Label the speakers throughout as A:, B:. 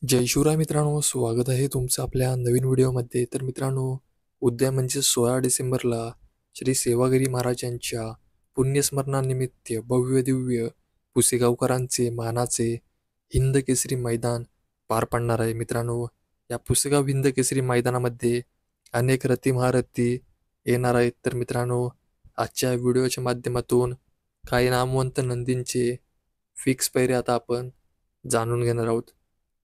A: जय शिवराय मित्रांनो, स्वागत आहे तुमचं आपल्या नवीन व्हिडिओमध्ये. तर मित्रांनो, उद्या म्हणजे 16 डिसेंबरला श्री सेवागिरी महाराजांच्या पुण्यस्मरणानिमित्त भव्य दिव्य पुसेगावकरांचे मानाचे हिंद केसरी मैदान पार पडणार आहे. मित्रांनो, या पुसेगाव हिंद केसरी मैदानामध्ये अनेक रथी महारथी येणार आहेत. तर मित्रांनो, आजच्या व्हिडिओच्या माध्यमातून काही नामवंत नंदींचे फिक्स पैरे आता आपण जाणून घेणार आहोत.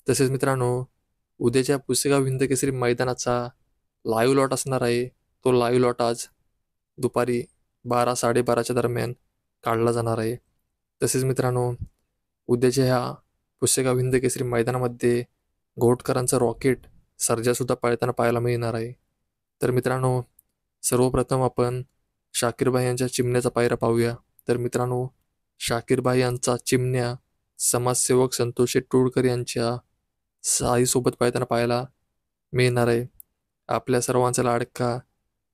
A: तसेच मित्रांनो, उद्याच्या पुसेगाव हिंद केसरी मैदानाचा लाईव्ह लॉट असणार आहे. तो लाईव्ह लॉट आज दुपारी 12-12:30च्या दरम्यान काढला जाणार आहे. तसेच मित्रांनो, उद्याच्या ह्या पुसेगाव हिंद केसरी मैदानामध्ये घोटकरांचं रॉकेट सर्जासुद्धा पळताना पाहायला मिळणार आहे. तर मित्रांनो, सर्वप्रथम आपण शाकीरभाई यांच्या चिमण्याचा पायरा पाहूया. तर मित्रांनो, शाकीरभाई यांचा चिमण्या समाजसेवक संतोष टोळकर यांच्या साईसोबत पळताना पाहायला मिळणार आहे. आपल्या सर्वांचा लाडका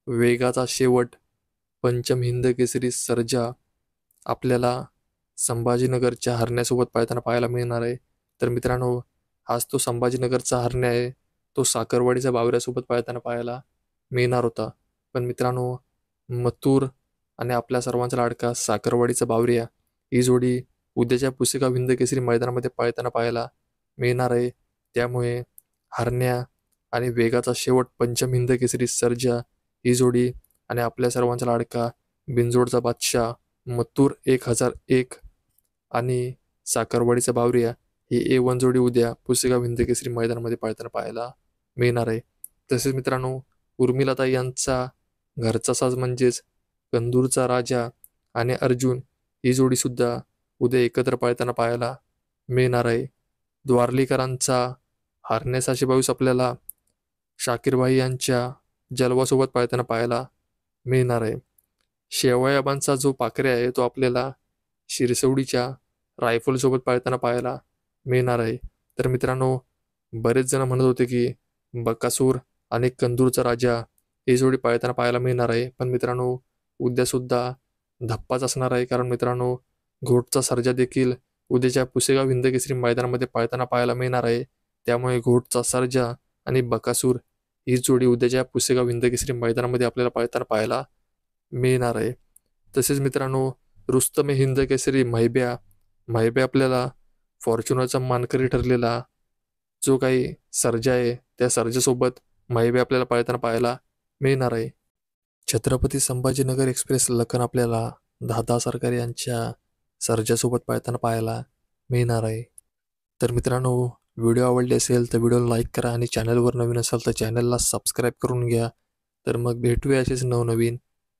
A: वेगाचा शेवट पंचम हिंद केसरी सर्जा आपल्याला संभाजीनगरच्या हरण्यासोबत पळताना पाहायला मिळणार आहे. तर मित्रांनो, हाच तो संभाजीनगरचा हरण्या आहे. तो साखरवाडीच्या बावऱ्यासोबत पळताना पाहायला मिळणार होता. पण मित्रांनो, मथुर आणि आपल्या सर्वांचा लाडका साखरवाडीचा बावरिया ही जोडी उद्याच्या पुसेगाव हिंद केसरी मैदानामध्ये पळताना पाहायला मिळणार आहे. त्यामुळे हरण्या आणि वेगाचा शेवट पंचम हिंद केसरी सर्जा ही जोडी आणि आपल्या सर्वांचा लाडका बिंजोडचा बादशाह मथुर 1001 आणि साखरवाडीचा बावरिया ही A1 जोडी उद्या पुसेगाव हिंद केसरी मैदानामध्ये पळताना पाहायला मिळणार आहे. तसेच मित्रांनो, उर्मिलाताई यांचा घरचा साज म्हणजेच कंदूरचा राजा आणि अर्जुन ही जोडीसुद्धा उद्या एकत्र पळताना पाहायला मिळणार आहे. द्वारलीकरांचा हारनेस बावीस आपल्याला शाकीरभाई यांच्या जलवासोबत पळताना पाहायला मिळणार आहे. शेवयाबांचा जो पाखरे आहे तो आपल्याला शिरसवडीच्या रायफलसोबत पळताना पाहायला मिळणार आहे. तर मित्रांनो, बरेच जण म्हणत होते की बकासूर आणि कंदूरचा राजा ही जोडी पळताना पाहायला मिळणार आहे. पण मित्रांनो, उद्यासुद्धा धप्पाच असणार आहे. कारण मित्रांनो, घोटचा सर्जा देखील उद्याच्या पुसेगाव हिंद केसरी मैदानामध्ये पळताना पाहायला मिळणार आहे. त्यामुळे घोटचा सर्जा आणि बकासूर ही जोडी उद्याच्या पुसेगाव हिंद केसरी मैदानामध्ये आपल्याला पळताना पाहायला मिळणार आहे. तसेच मित्रांनो, रुस्तमे हिंद केसरी महिब्या महिब्या आपल्याला फॉर्च्युनरचा मानकरी ठरलेला जो काही सर्जा आहे त्या सर्जासोबत महिब्या आपल्याला पळताना पाहायला मिळणार आहे. छत्रपती संभाजीनगर एक्सप्रेस लखन आपल्याला दादा सरकार यांच्या सर्जासोबत पळताना पाहायला मिळणार आहे. तर मित्रांनो, व्हिडिओ आवडले असेल तर व्हिडिओला लाईक करा आणि चॅनलवर नवीन असाल तर चॅनलला सबस्क्राईब करून घ्या. तर मग भेटूया असेच नवनवीन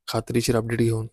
A: खात्रीशीर अपडेट घेऊन.